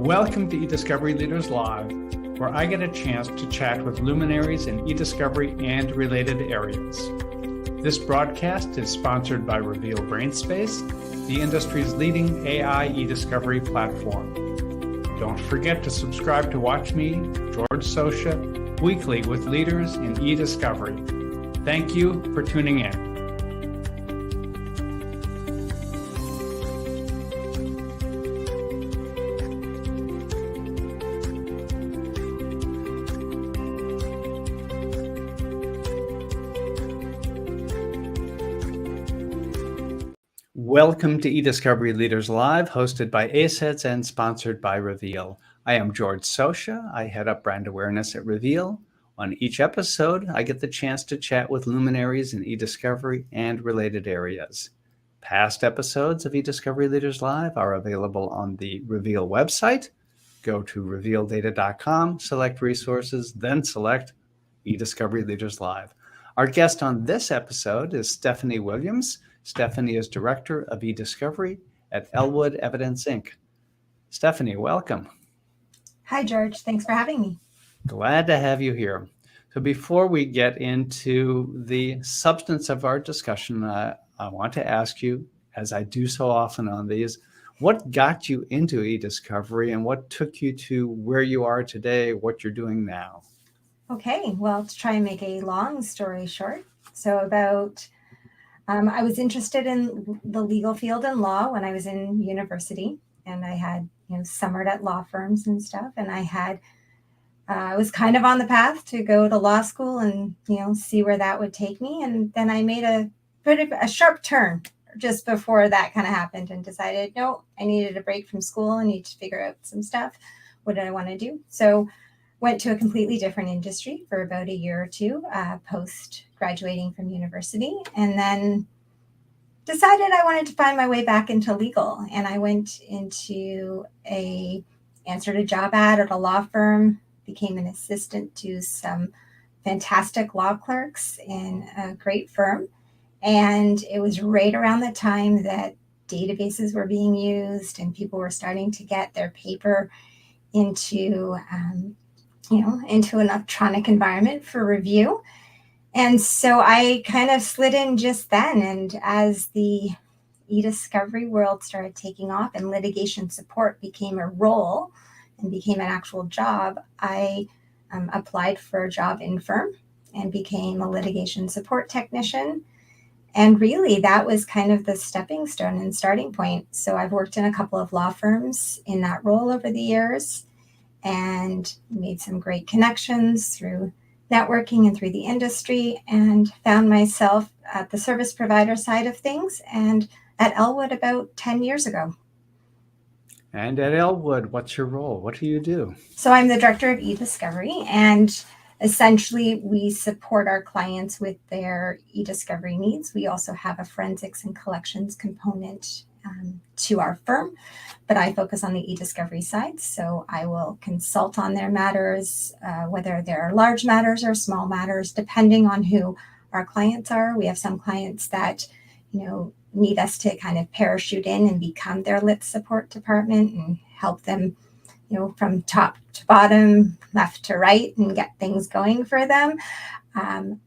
Welcome to eDiscovery Leaders Live, where I get a chance to chat with luminaries in eDiscovery and related areas. This broadcast is sponsored by Reveal-Brainspace, the industry's leading AI eDiscovery platform. Don't forget to subscribe to watch me, George Socha, weekly with leaders in eDiscovery. Thank you for tuning in. Welcome to eDiscovery Leaders Live, hosted by ACEDS and sponsored by Reveal. I am George Socha. I head up brand awareness at Reveal. On each episode, I get the chance to chat with luminaries in eDiscovery and related areas. Past episodes of eDiscovery Leaders Live are available on the Reveal website. Go to revealdata.com, select resources, then select eDiscovery Leaders Live. Our guest on this episode is Stephanie Williams. Stephanie is Director of eDiscovery at Ellwood Evidence Inc. Stephanie, welcome. Hi, George. Thanks for having me. Glad to have you here. So before we get into the substance of our discussion, I want to ask you, as I do so often on these, what got you into eDiscovery and what took you to where you are today, what you're doing now? Okay, well, to try and make a long story short, I was interested in the legal field and law when I was in university, and I had, summered at law firms and stuff. And I was kind of on the path to go to law school and, see where that would take me. And then I made a sharp turn just before that kind of happened and decided, no, I needed a break from school. I need to figure out some stuff. What did I want to do? So went to a completely different industry for about a year or two post graduating from university, and then decided I wanted to find my way back into legal. And I went answered a job ad at a law firm, became an assistant to some fantastic law clerks in a great firm. And it was right around the time that databases were being used and people were starting to get their paper into an electronic environment for review. And so I kind of slid in just then. And as the eDiscovery world started taking off and litigation support became a role and became an actual job, I applied for a job in firm and became a litigation support technician. And really, that was kind of the stepping stone and starting point. So I've worked in a couple of law firms in that role over the years, and made some great connections through networking and through the industry, and found myself at the service provider side of things and at Ellwood about 10 years ago. And at Ellwood, what's your role? What do you do? So I'm the Director of eDiscovery, and essentially we support our clients with their eDiscovery needs. We also have a forensics and collections component to our firm, but I focus on the eDiscovery side. So I will consult on their matters, whether they're large matters or small matters, depending on who our clients are. We have some clients that, need us to kind of parachute in and become their lit support department and help them, from top to bottom, left to right, and get things going for them.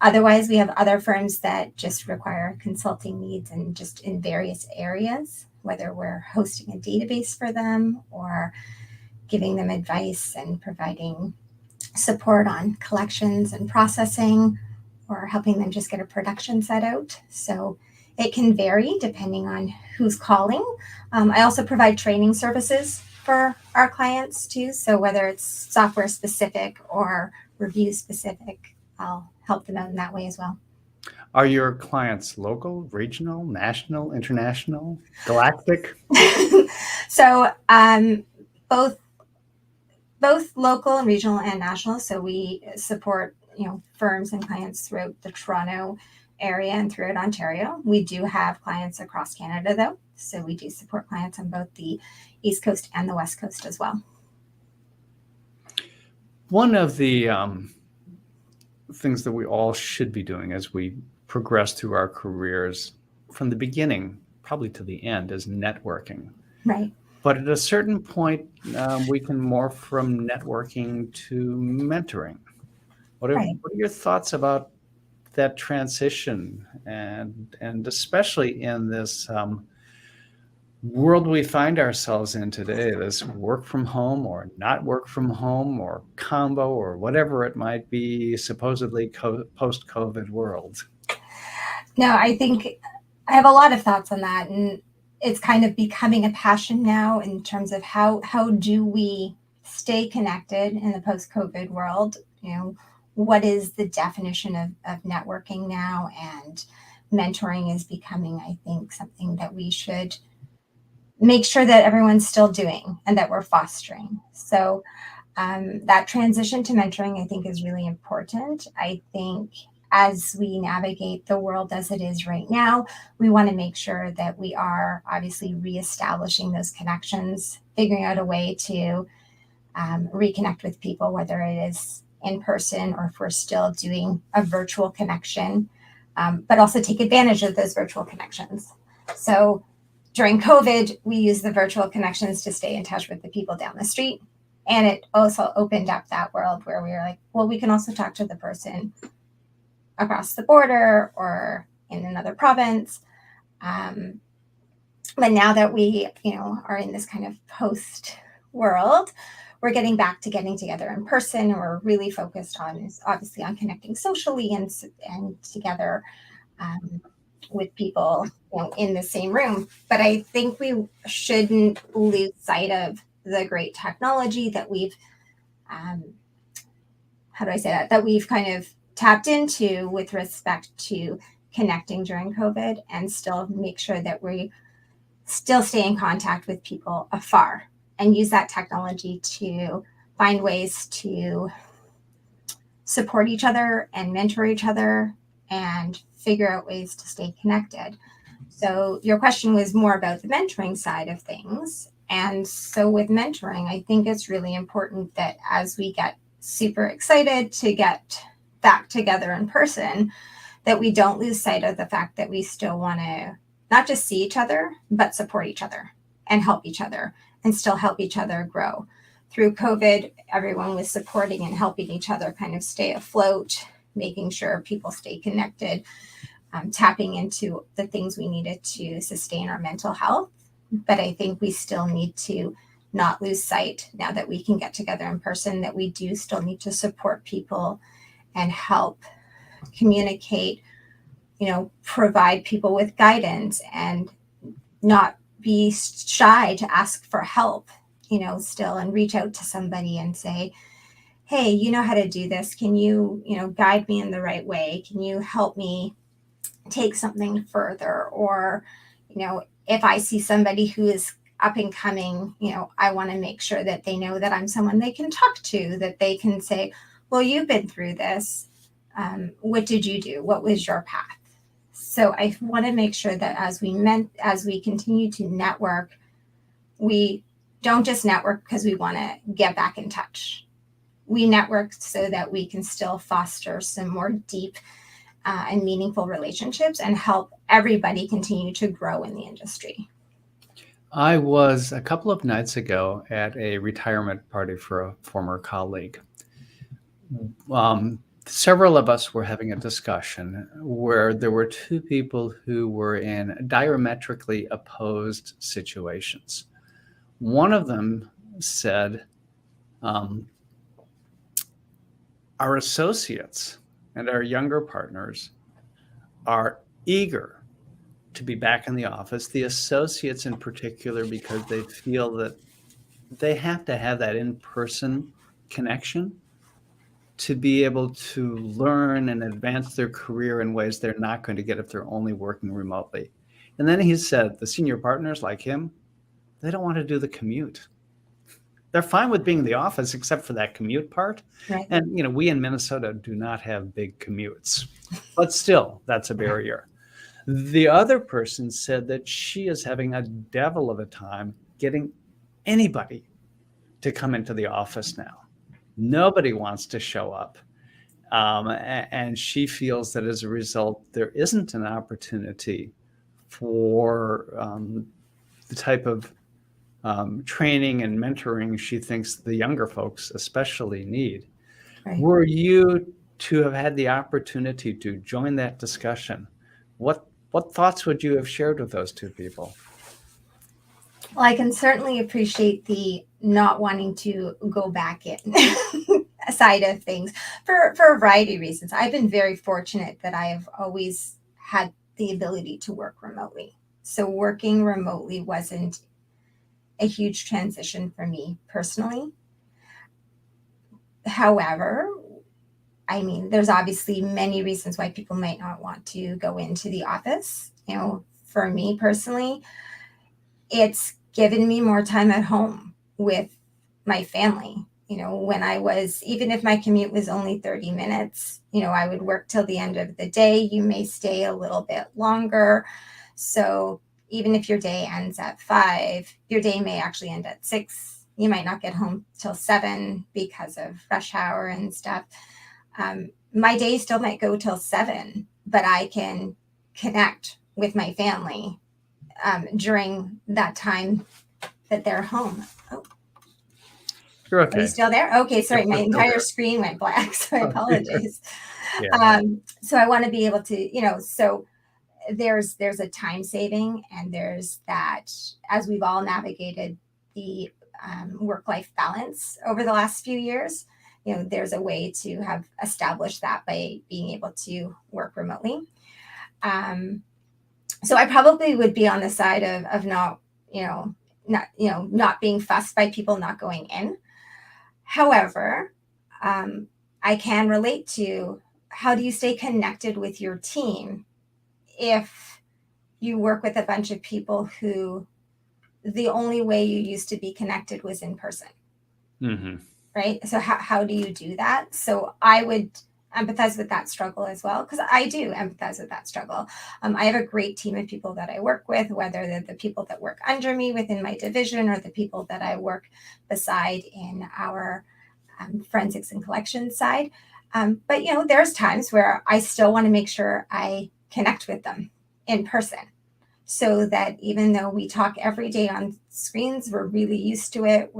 Otherwise, we have other firms that just require consulting needs and just in various areas, whether we're hosting a database for them or giving them advice and providing support on collections and processing, or helping them just get a production set out. So it can vary depending on who's calling. I also provide training services for our clients too. So whether it's software specific or review specific, I'll help them out in that way as well. Are your clients local, regional, national, international, galactic? So both local and regional and national. So we support firms and clients throughout the Toronto area and throughout Ontario. We do have clients across Canada though. So we do support clients on both the East Coast and the West Coast as well. One of the things that we all should be doing as we progress through our careers from the beginning, probably to the end, is networking. Right. But at a certain point, we can morph from networking to mentoring. What are, Right. what are your thoughts about that transition, and especially in this world we find ourselves in today, this work from home or not work from home or combo or whatever it might be, supposedly post-COVID world? No, I think I have a lot of thoughts on that, and it's kind of becoming a passion now in terms of how do we stay connected in the post-COVID world. What is the definition of networking now? And mentoring is becoming, I think, something that we should make sure that everyone's still doing and that we're fostering. So that transition to mentoring, I think, is really important. I think as we navigate the world as it is right now, we want to make sure that we are obviously reestablishing those connections, figuring out a way to reconnect with people, whether it is in person or if we're still doing a virtual connection, but also take advantage of those virtual connections. So during COVID, we used the virtual connections to stay in touch with the people down the street. And it also opened up that world where we were like, well, we can also talk to the person across the border or in another province. But now that we, are in this kind of post world, we're getting back to getting together in person. And we're really focused on, obviously, on connecting socially and together with people, in the same room. But I think we shouldn't lose sight of the great technology that we've, how do I say that we've kind of tapped into with respect to connecting during COVID, and still make sure that we still stay in contact with people afar and use that technology to find ways to support each other and mentor each other and figure out ways to stay connected. So your question was more about the mentoring side of things. And so with mentoring, I think it's really important that as we get super excited to get back together in person, that we don't lose sight of the fact that we still want to not just see each other, but support each other and help each other and still help each other grow. Through COVID, everyone was supporting and helping each other kind of stay afloat, making sure people stay connected, tapping into the things we needed to sustain our mental health. But I think we still need to not lose sight, now that we can get together in person, that we do still need to support people and help communicate, provide people with guidance and not be shy to ask for help, still, and reach out to somebody and say, hey, you know how to do this. Can you, guide me in the right way? Can you help me take something further? Or, if I see somebody who is up and coming, I want to make sure that they know that I'm someone they can talk to, that they can say, well, you've been through this. What did you do? What was your path? So I want to make sure that as we continue to network, we don't just network because we want to get back in touch. We network so that we can still foster some more deep and meaningful relationships and help everybody continue to grow in the industry. I was a couple of nights ago at a retirement party for a former colleague. Several of us were having a discussion where there were two people who were in diametrically opposed situations. One of them said, our associates and our younger partners are eager to be back in the office, the associates in particular, because they feel that they have to have that in-person connection to be able to learn and advance their career in ways they're not going to get if they're only working remotely. And then he said the senior partners like him, they don't want to do the commute. They're fine with being in the office except for that commute part. Right. And, we in Minnesota do not have big commutes, but still, that's a barrier. The other person said that she is having a devil of a time getting anybody to come into the office now. Nobody wants to show up. And she feels that as a result, there isn't an opportunity for the type of training and mentoring she thinks the younger folks especially need. Right. Were you to have had the opportunity to join that discussion, what thoughts would you have shared with those two people? Well, I can certainly appreciate the not wanting to go back in side of things for a variety of reasons. I've been very fortunate that I have always had the ability to work remotely. So working remotely wasn't a huge transition for me personally. However, I mean, there's obviously many reasons why people might not want to go into the office. For me personally, it's given me more time at home with my family. When I was, even if my commute was only 30 minutes, I would work till the end of the day. You may stay a little bit longer. So even if your day ends at 5, your day may actually end at 6. You might not get home till 7 because of rush hour and stuff. My day still might go till 7, but I can connect with my family during that time that they're home. Oh, You're are you okay. still there? Okay, sorry, Yep, my we're still entire here. screen went black, so I Oh, apologize. yeah. So I want to be able to, so there's a time saving, and there's that, as we've all navigated the work-life balance over the last few years, there's a way to have established that by being able to work remotely. So I probably would be on the side of not, not being fussed by people not going in. However, I can relate to, how do you stay connected with your team if you work with a bunch of people who the only way you used to be connected was in person? Mm-hmm. Right? So how do you do that? So I would empathize with that struggle as well, because I do empathize with that struggle. I have a great team of people that I work with, whether they're the people that work under me within my division or the people that I work beside in our forensics and collections side. But there's times where I still want to make sure I connect with them in person, so that even though we talk every day on screens, we're really used to it.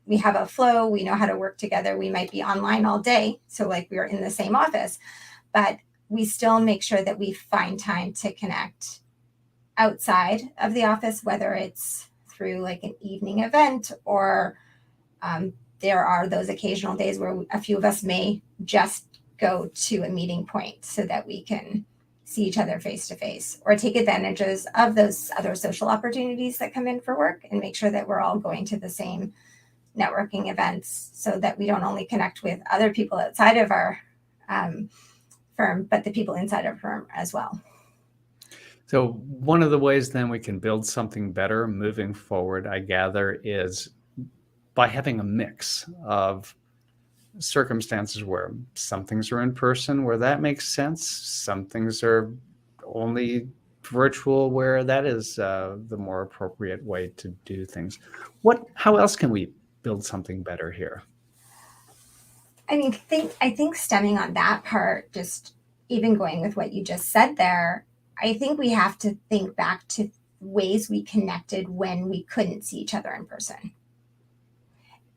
We have a flow, we know how to work together. We might be online all day, so like we're in the same office, but we still make sure that we find time to connect outside of the office, whether it's through like an evening event, or there are those occasional days where a few of us may just go to a meeting point so that we can see each other face to face, or take advantages of those other social opportunities that come in for work, and make sure that we're all going to the same networking events, so that we don't only connect with other people outside of our firm, but the people inside our firm as well. So one of the ways then we can build something better moving forward, I gather, is by having a mix of circumstances where some things are in person, where that makes sense. Some things are only virtual, where that is the more appropriate way to do things. How else can we build something better here? I think stemming on that part, just even going with what you just said there, I think we have to think back to ways we connected when we couldn't see each other in person,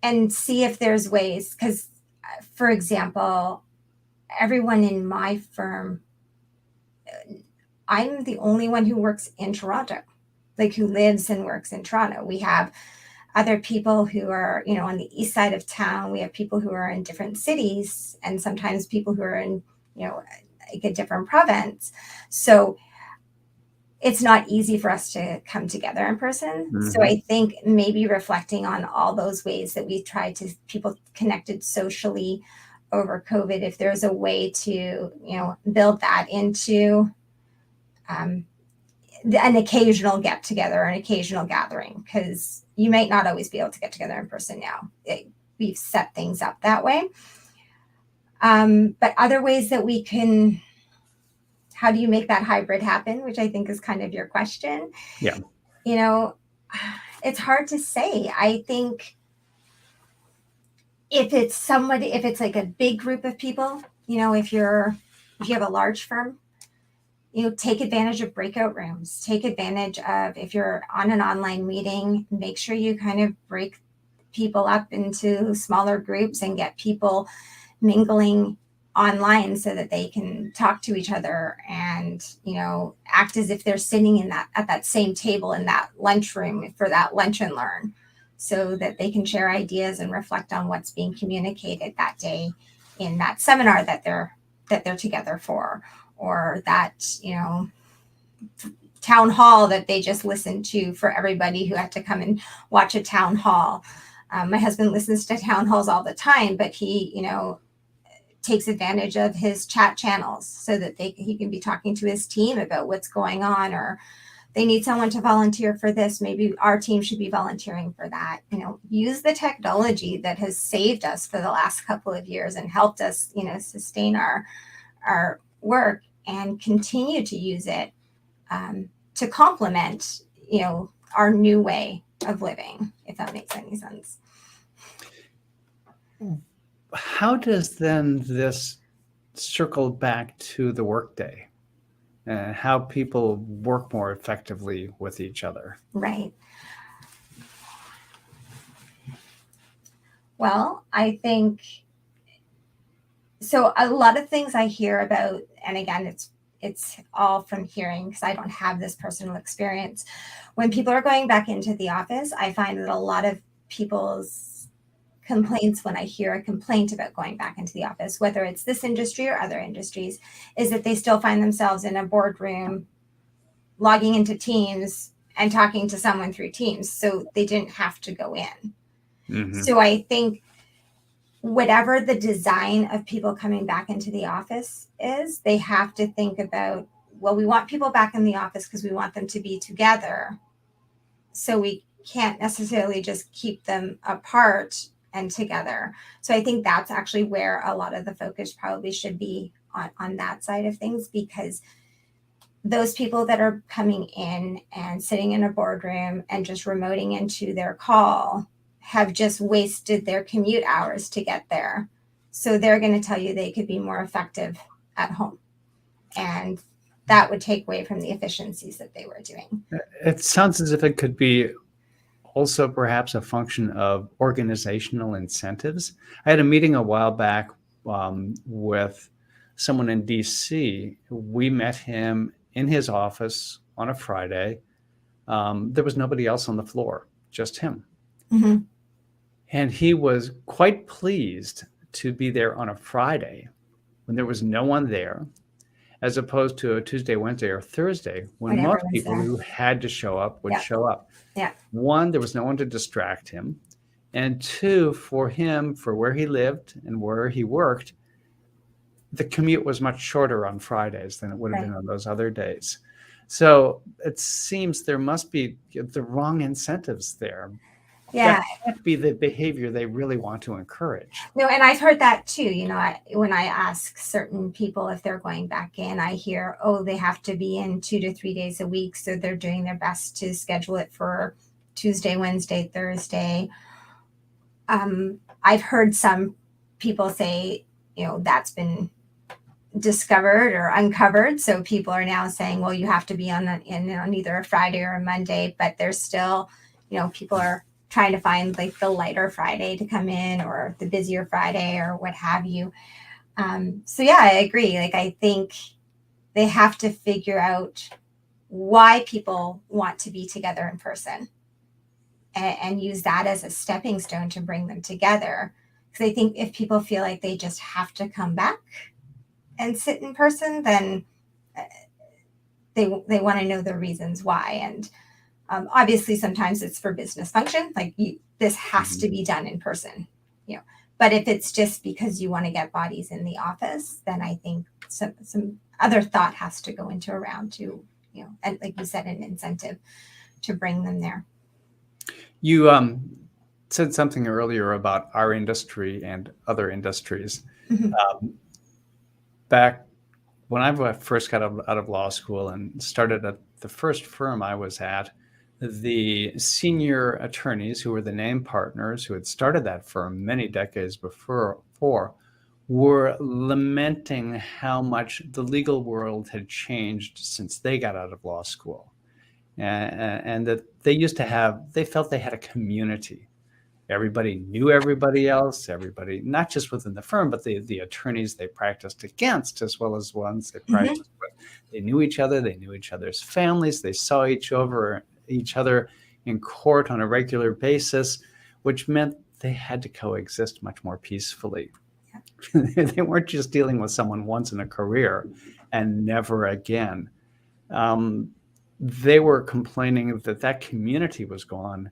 and see if there's ways, because for example, everyone in my firm, I'm the only one who works in Toronto, like who lives and works in Toronto. We have other people who are, on the east side of town. We have people who are in different cities, and sometimes people who are in, like a different province. So it's not easy for us to come together in person. Mm-hmm. So I think maybe reflecting on all those ways that we tried to, people connected socially over COVID, if there's a way to, build that into an occasional get together, an occasional gathering, because you might not always be able to get together in person now. We've set things up that way. But other ways that we can, how do you make that hybrid happen, which I think is kind of your question. Yeah. It's hard to say. I think if it's like a big group of people, if you have a large firm, take advantage of breakout rooms, take advantage of, if you're on an online meeting, make sure you kind of break people up into smaller groups and get people mingling online so that they can talk to each other and, act as if they're sitting at that same table in that lunchroom for that lunch and learn, so that they can share ideas and reflect on what's being communicated that day in that seminar that they're together for, or that, town hall that they just listened to, for everybody who had to come and watch a town hall. My husband listens to town halls all the time, but he, takes advantage of his chat channels so that he can be talking to his team about what's going on, or they need someone to volunteer for this. Maybe our team should be volunteering for that. Use the technology that has saved us for the last couple of years and helped us, sustain our work, and continue to use it to complement, our new way of living, if that makes any sense. How does then this circle back to the workday and how people work more effectively with each other? Right. Well, I think so. A lot of things I hear about, and again, it's all from hearing because I don't have this personal experience. When people are going back into the office, I find that a lot of people's complaints, when I hear a complaint about going back into the office, whether it's this industry or other industries, is that they still find themselves in a boardroom logging into Teams and talking to someone through Teams. So they didn't have to go in. Mm-hmm. So I think whatever the design of people coming back into the office is, they have to think about, well, we want people back in the office because we want them to be together. So we can't necessarily just keep them apart and together. So I think that's actually where a lot of the focus probably should be on that side of things, because those people that are coming in and sitting in a boardroom and just remoting into their call have just wasted their commute hours to get there. So they're going to tell you they could be more effective at home. And that would take away from the efficiencies that they were doing. It sounds as if it could be also perhaps a function of organizational incentives. I had a meeting a while back with someone in DC. We met him in his office on a Friday. There was nobody else on the floor, just him. Mm-hmm. And he was quite pleased to be there on a Friday when there was no one there, as opposed to a Tuesday, Wednesday, or Thursday when most people who had to show up would show up. Yeah. One, there was no one to distract him. And two, for him, for where he lived and where he worked, the commute was much shorter on Fridays than it would have been on those other days. So it seems there must be the wrong incentives there. Yeah. That can't be the behavior they really want to encourage. No, and I've heard that too. When I ask certain people if they're going back in, I hear, they have to be in 2 to 3 days a week. So they're doing their best to schedule it for Tuesday, Wednesday, Thursday. I've heard some people say, that's been discovered or uncovered. So people are now saying, well, you have to be on either a Friday or a Monday, but there's still, people are trying to find like the lighter Friday to come in, or the busier Friday, or what have you. So yeah, I agree. Like, I think they have to figure out why people want to be together in person, and use that as a stepping stone to bring them together. Because I think if people feel like they just have to come back and sit in person, then they want to know the reasons why. And obviously, sometimes it's for business function, like this has to be done in person, But if it's just because you want to get bodies in the office, then I think some other thought has to go into around to, and like you said, an incentive to bring them there. You said something earlier about our industry and other industries. Mm-hmm. Back when I first got out of law school and started at the first firm I was at, the senior attorneys who were the name partners who had started that firm many decades before were lamenting how much the legal world had changed since they got out of law school. And that they felt they had a community. Everybody knew everybody else, everybody, not just within the firm, but the attorneys they practiced against, as well as ones they practiced with. They knew each other, they knew each other's families, they saw each other in court on a regular basis, which meant they had to coexist much more peacefully. They weren't just dealing with someone once in a career and never again. They were complaining that community was gone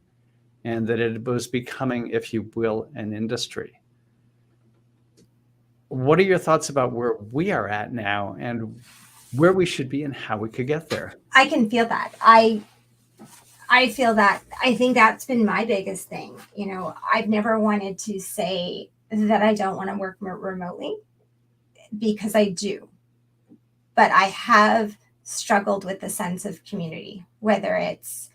and that it was becoming, if you will, an industry. What are your thoughts about where we are at now and where we should be and how we could get there? I can feel that. I feel that. I think that's been my biggest thing. I've never wanted to say that I don't want to work remotely, because I do. But I have struggled with the sense of community, whether it's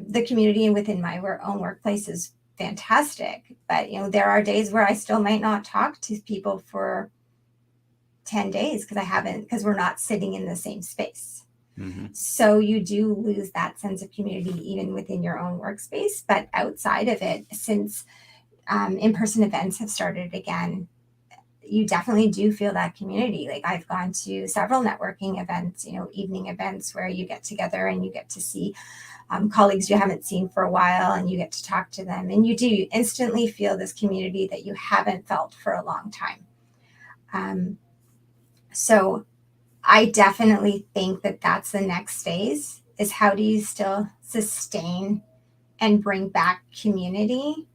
the community within my own workplace is fantastic. But, there are days where I still might not talk to people for 10 days because we're not sitting in the same space. Mm-hmm. So you do lose that sense of community even within your own workspace. But outside of it, since in-person events have started again, you definitely do feel that community. Like, I've gone to several networking events, evening events where you get together and you get to see colleagues you haven't seen for a while, and you get to talk to them, and you instantly feel this community that you haven't felt for a long time. So I definitely think that that's the next phase, is how do you still sustain and bring back community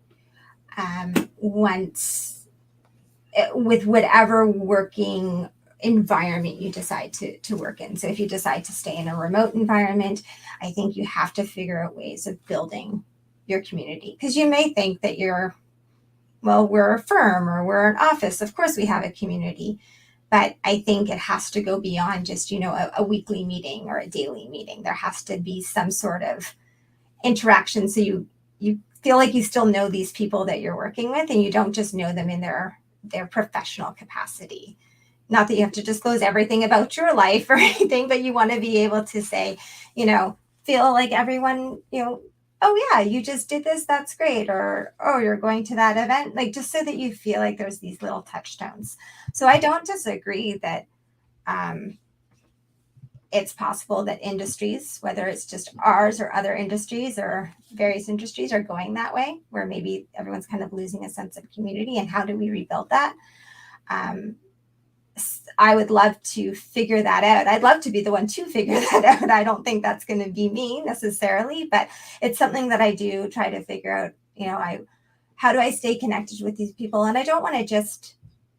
with whatever working environment you decide to work in. So if you decide to stay in a remote environment, I think you have to figure out ways of building your community. Because you may think that we're a firm or we're an office. Of course we have a community. But I think it has to go beyond just, a weekly meeting or a daily meeting. There has to be some sort of interaction, so you feel like you still know these people that you're working with, and you don't just know them in their professional capacity. Not that you have to disclose everything about your life or anything, but you want to be able to say, feel like everyone, oh yeah, you just did this, that's great. Or, oh, you're going to that event, like, just so that you feel like there's these little touchstones. So I don't disagree that it's possible that industries, whether it's just ours or other industries or various industries, are going that way, where maybe everyone's kind of losing a sense of community, and how do we rebuild that? I would love to figure that out. I'd love to be the one to figure that out. I don't think that's going to be me necessarily, but it's something that I do try to figure out. How do I stay connected with these people? And I don't want to just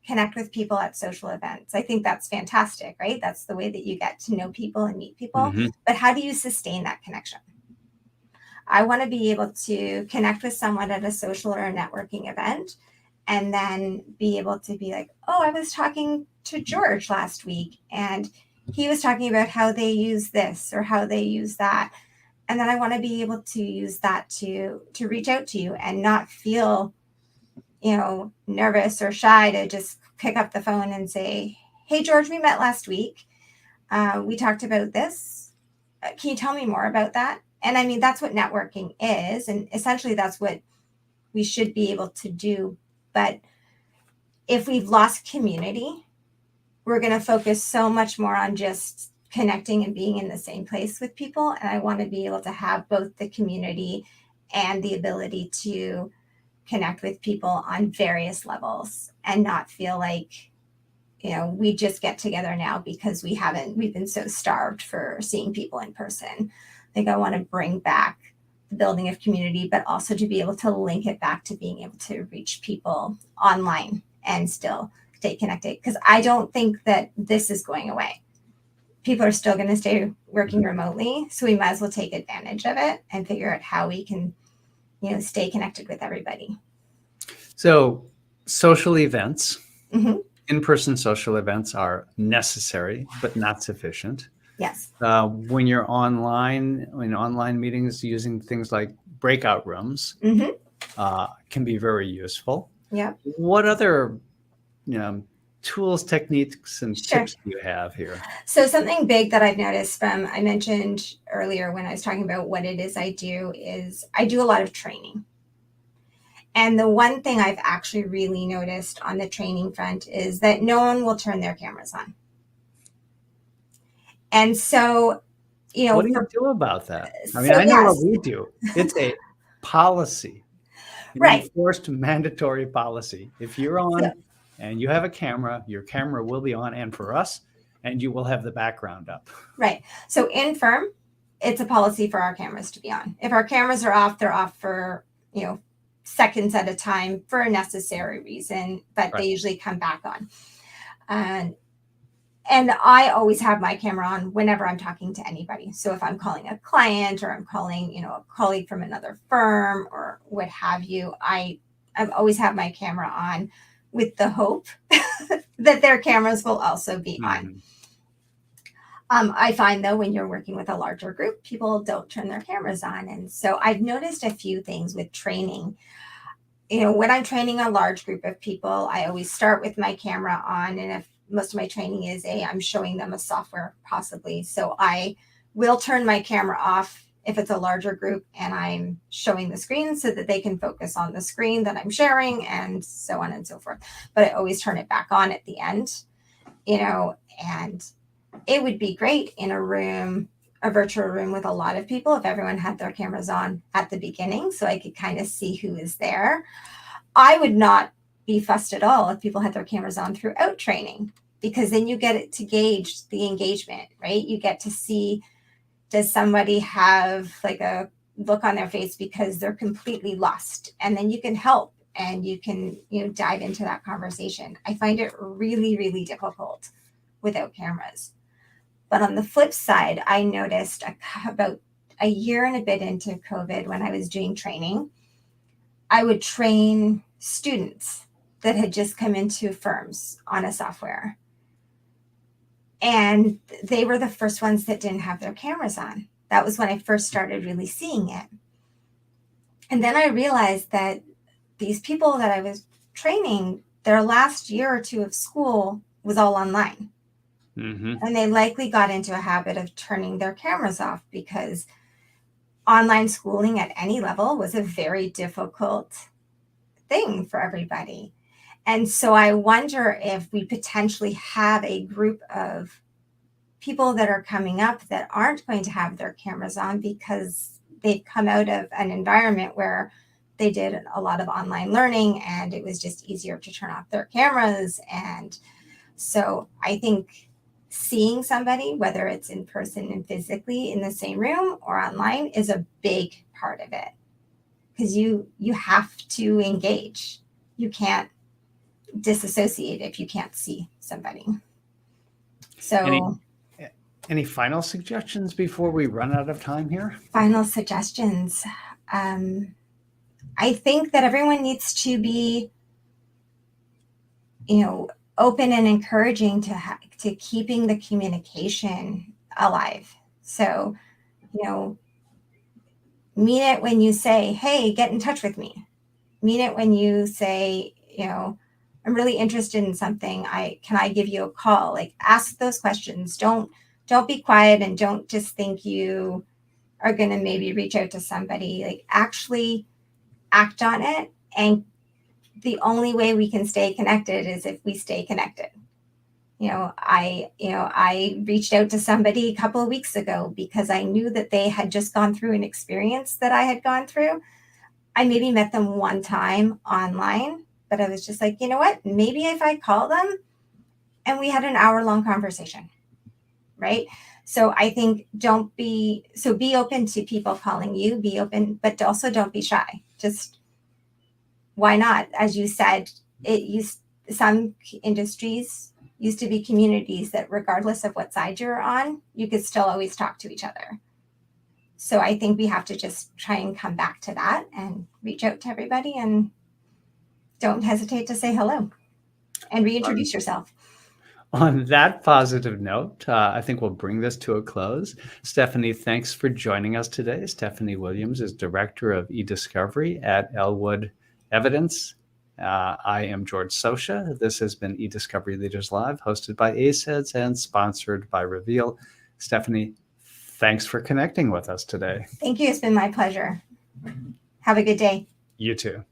connect with people at social events. I think that's fantastic, right? That's the way that you get to know people and meet people. Mm-hmm. But how do you sustain that connection? I want to be able to connect with someone at a social or a networking event, and then be able to be like, oh, I was talking to George last week, and he was talking about how they use this or how they use that. And then I want to be able to use that to reach out to you and not feel, nervous or shy to just pick up the phone and say, hey, George, we met last week. We talked about this. Can you tell me more about that? And I mean, that's what networking is. And essentially that's what we should be able to do. But if we've lost community, we're going to focus so much more on just connecting and being in the same place with people. And I want to be able to have both the community and the ability to connect with people on various levels, and not feel like, we just get together now because we've been so starved for seeing people in person. I think I want to bring back the building of community, but also to be able to link it back to being able to reach people online and still stay connected. Because I don't think that this is going away. People are still going to stay working remotely. So we might as well take advantage of it and figure out how we can, stay connected with everybody. So social events, mm-hmm. in-person social events are necessary, but not sufficient. Yes. When you're in online meetings, using things like breakout rooms mm-hmm. Can be very useful. Yeah. What other tools, techniques, and Sure. tips do you have here? So something big that I've noticed I mentioned earlier when I was talking about what it is I do is I do a lot of training. And the one thing I've actually really noticed on the training front is that no one will turn their cameras on. And so, What do you do about that? I mean, so I know what yes, we do. It's a policy, an right. enforced mandatory policy. If you're So, on and you have a camera, your camera will be on, and for us, and you will have the background up. right. So in firm, it's a policy for our cameras to be on. If our cameras are off, they're off for, seconds at a time for a necessary reason, but they Right. usually come back on. And I always have my camera on whenever I'm talking to anybody. So if I'm calling a client or I'm calling, a colleague from another firm or what have you, I've always have my camera on with the hope that their cameras will also be on. Mhm. I find though, when you're working with a larger group, people don't turn their cameras on. And so I've noticed a few things with training. When I'm training a large group of people, I always start with my camera on. And if most of my training is I'm showing them a software possibly. So I will turn my camera off if it's a larger group and I'm showing the screen so that they can focus on the screen that I'm sharing and so on and so forth. But I always turn it back on at the end, and it would be great in a virtual room with a lot of people if everyone had their cameras on at the beginning so I could kind of see who is there. I would not be fussed at all if people had their cameras on throughout training, because then you get it to gauge the engagement, right? You get to see, does somebody have like a look on their face because they're completely lost? And then you can help and you can, dive into that conversation. I find it really, really difficult without cameras. But on the flip side, I noticed about a year and a bit into COVID, when I was doing training, I would train students that had just come into firms on a software. And they were the first ones that didn't have their cameras on. That was when I first started really seeing it. And then I realized that these people that I was training, their last year or two of school was all online. Mm-hmm. And they likely got into a habit of turning their cameras off because online schooling at any level was a very difficult thing for everybody. And so I wonder if we potentially have a group of people that are coming up that aren't going to have their cameras on because they've come out of an environment where they did a lot of online learning and it was just easier to turn off their cameras. And so I think seeing somebody, whether it's in person and physically in the same room or online, is a big part of it, because you have to engage. You can't disassociate if you can't see somebody. So any final suggestions before we run out of time here? Final suggestions. I think that everyone needs to be, open and encouraging to keeping the communication alive. So, mean it when you say, hey, get in touch with me. Mean it when you say, I'm really interested in something. Can I give you a call? Like, ask those questions. Don't be quiet and don't just think you are going to maybe reach out to somebody. Like, actually act on it. And the only way we can stay connected is if we stay connected. I reached out to somebody a couple of weeks ago because I knew that they had just gone through an experience that I had gone through. I maybe met them one time online, but I was just like, you know what? Maybe if I call them and we had an hour-long conversation, right? So I think be open to people calling you, be open, but also don't be shy. Just why not? As you said, some industries used to be communities that regardless of what side you're on, you could still always talk to each other. So I think we have to just try and come back to that and reach out to everybody and don't hesitate to say hello and reintroduce yourself. On that positive note, I think we'll bring this to a close. Stephanie, thanks for joining us today. Stephanie Williams is Director of eDiscovery at Ellwood Evidence I am George Socha. This has been eDiscovery Leaders Live, hosted by ACEDS and sponsored by Reveal. Stephanie, thanks for connecting with us today. Thank you. It's been my pleasure. Have a good day. You too.